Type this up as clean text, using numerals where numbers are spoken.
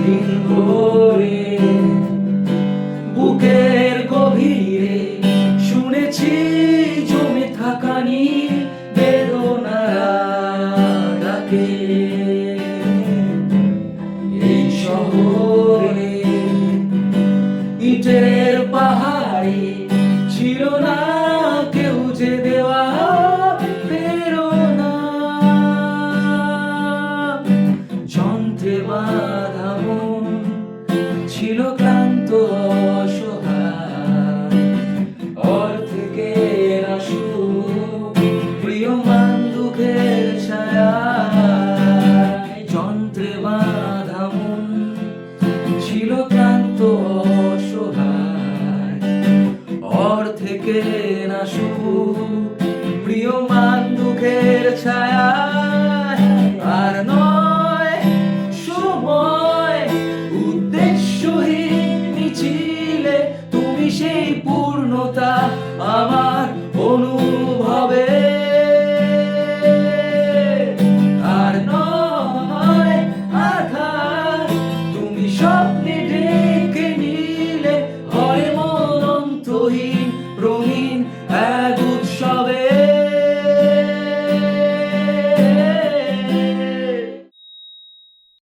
সেদিন ভোরে বুকের গভীরে শুনেছি জমে থাকা নীল বেদনার ডাকে। এই শহরে ইটের পাহাড়ে ছিল না কেউ যে দেওয়া প্রেরণা। যন্ত্রে বাঁধা মন ছিল ক্লান্ত অসহায়, অর্ধেকের সুখ প্রিয়মান দুঃখের ছায়ায়। যন্ত্রে বাঁধা মন ছিল ক্লান্ত অসহায়, অর্ধেকের সুখ প্রিয়মান দুঃখের ছায়ায়। আর নয় সময় উদ্দেশ্যহীন মিছিলে তুমি সেই পূর্ণতা আমার অনুভবে। আর নয় আধার তুমি স্বপ্নে ডেকে নিলে হয় মন অন্তহীন রঙিন এক